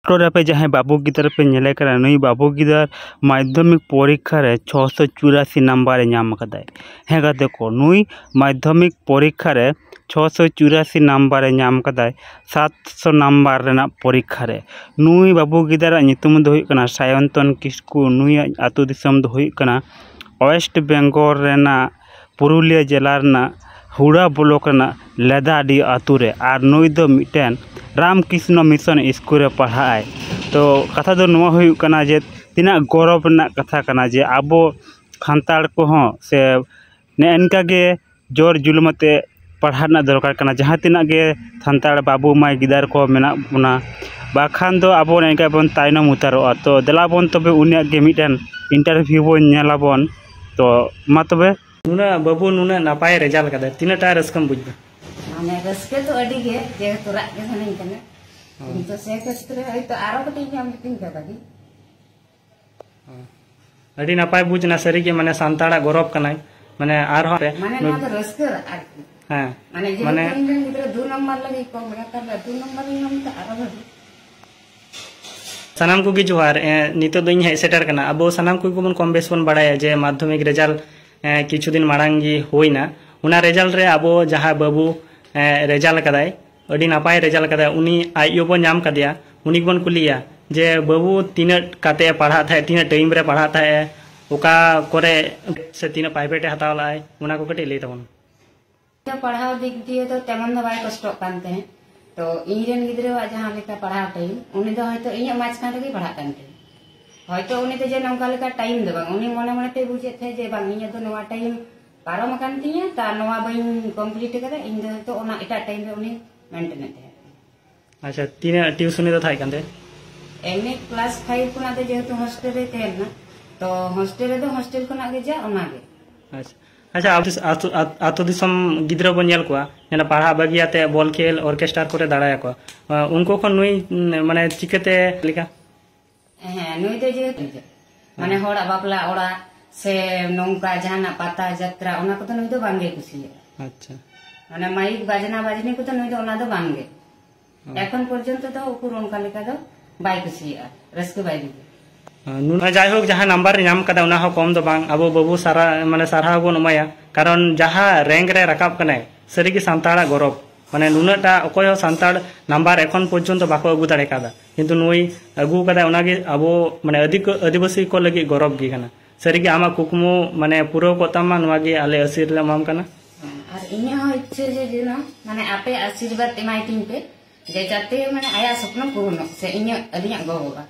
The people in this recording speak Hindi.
ᱯᱷᱳᱴᱳ ᱨᱮ ᱡᱟᱦᱟᱸᱭ ᱵᱟᱹᱵᱩ ᱜᱤᱫᱟᱹᱨ ᱯᱮ ᱧᱮᱞᱮ ᱠᱟᱱᱟ, ᱱᱩᱭ ᱵᱟᱹᱵᱩ ᱜᱤᱫᱟᱹᱨ ᱢᱟᱫᱽᱫᱷᱚᱢᱤᱠ ᱯᱚᱨᱤᱠᱠᱷᱟ ᱨᱮ 684 নাম্বারে ᱧᱟᱢ ᱟᱠᱟᱫᱟᱭ। ᱦᱮᱸ ᱜᱟᱛᱮ ᱠᱚ, ᱱᱩᱭ ᱢᱟᱫᱽᱫᱷᱚᱢᱤক ᱯᱚᱨᱤᱠᱠᱷᱟ ᱨᱮ 684 নাম্বারে ᱧᱟᱢ ᱟᱠᱟᱫᱟᱭ 700 নাম্বার ᱨᱮᱱᱟᱜ ᱯᱚᱨᱤᱠᱠᱷᱟ ᱨᱮ। ᱱᱩᱭ ᱵᱟᱹᱵᱩ ᱜᱤᱫᱟᱹᱨᱟᱜ ᱧᱩᱛᱩᱢ ᱫᱚ ᱦᱩᱭᱩᱜ ᱠᱟᱱᱟ ᱥᱟᱭᱚᱱᱛᱚᱱ ᱠᱤᱥᱠᱩ। ᱱᱩᱭᱟᱜ ᱟᱹᱛᱩ ᱫᱤᱥᱚᱢ ᱫᱚ ᱦᱩᱭᱩᱜ ᱠᱟᱱᱟ ওয়েস্ট বেঙ্গল ᱨᱮᱱᱟᱜ পুরুলিয়া জেলা ᱨᱮᱱᱟᱜ হুড়া ব্লক ᱨᱮᱱᱟᱜ লেদাডি আᱛᱩ ᱨᱮ। ᱟᱨ ᱱᱩᱭ ᱫᱚ ᱢᱤᱫᱴᱮᱱ রামকৃষ্ণ মিশন স্কুল ᱨᱮ ᱯᱟᱲᱦᱟᱜ ᱟᱭ। तो कथा दो नवा हुई कना जे तीना गौरव रना कथा कना जे आबो खानताड़ को हों से ने इनका गे जोर जुलमते पढ़ाना दरकार कना जहाँ तीना गे खानताड़ बाबू माई गिदार को मेना बुना बाखान दो आबो इनका बन तायनम उतारोआ। तो देलाबन तबे उनिया गे मिटन इंटरव्यू बन नेलाबन। तो मा तबे नुना बाबू नुना नापाय रिजल्ट कदे तीनाटा रस्कम बुझबे माने रस्के तो अडी गे जे तोरा के हने कने तो से क्षेत्र है तो आरो कटी हम तीन का बागी अडी नापाय बुझना सरी के माने सांताड़ा गौरव कनाय माने आरो माने ना तो रस्के हां माने जे इंजन गिदरा 2 नंबर लगी को बड़ा कर 2 नंबर हम तो आरो बागी सनाम को गी जोहार नितो दो हे सेटर कना अब सनाम को बन कम बेस बन बाड़ाया जे माध्यमिक रिजल्ट किछु दिन माड़ांगी होइना उना रिजल्ट रे अब जहां बाबू रिजल्ट कदाय अडी नापाय रिजल्ट कदाय उनी आइयो बन नाम कदिया उनी बन कुलिया जे बाबू तीन काते पढ़ा था तीन टाइम रे पढ़ा था ओका करे से तीन प्राइवेट हतावलाय उना को कटे ले तबन पढ़ाओ दिख दिए तो तेमन द बाय कष्ट कानते हैं। तो इंजन गिद्रा जहां लेका पढ़ाओ टाइम उनी दो हयतो इया माच कान रे पढ़ा कानते हयतो उनी ते जे नंका लेका टाइम दो बांग उनी मने मने ते बुझे थे जे बांग इया तो नवा टाइम पारम कान तिया ता नवा बइन कंप्लीट करे इन दो तो ओना एटा टाइम रे उनी मेंटेन थे। अच्छा तीन ट्यूशन दो थाय कानते एमए क्लास 5 कुना दे जेहेतु हॉस्टल रे तेना तो हॉस्टल रे दो हॉस्टल कुना गे जा ओना गे। अच्छा अच्छा आतो दिसम गिद्रा बन नेल कोआ नेना पढ़ा बगियाते बॉल खेल ऑर्केस्ट्रा करे दाड़ाया को उनको खन नुई माने चिकते लिका हां नुई दे जे माने होड़ा बापला ओड़ा से नौका जहाना पाता यात्रा ओना को तो नुई दो बांगे कुसिया। अच्छा माने माइक बाजना बाजनी को तो नुई दो ओना दो बांगे এখন পর্যন্ত তো উপর অনকা লেখা দাও বাই কুসিয়া রসকে বাই দিবে नुना जाय होक जहां नंबर नाम कदा उना हो कम दो बांग अबो बाबू सारा माने सारा बन उमाया कारण जहां रैंक रे रकाब कनाय सरी की सांताड़ा गौरव माने नुनाटा अकोय सांताड़ नंबर এখন পর্যন্ত बाको अगु दाड़े कादा किंतु नुई अगु कदा उनागे अबो माने आदिवासी को लगी गौरव गी कना सरी की आमा कुकमु माने पुरो कोतामा नुवागे आले आशीर्वाद माम कना और इन्या हो इच्छे जे ना माने आपे आशीर्वाद एमाई टीम पे जे जाते माने आया स्वप्न पूर्ण से इन्या अलिया गो होगा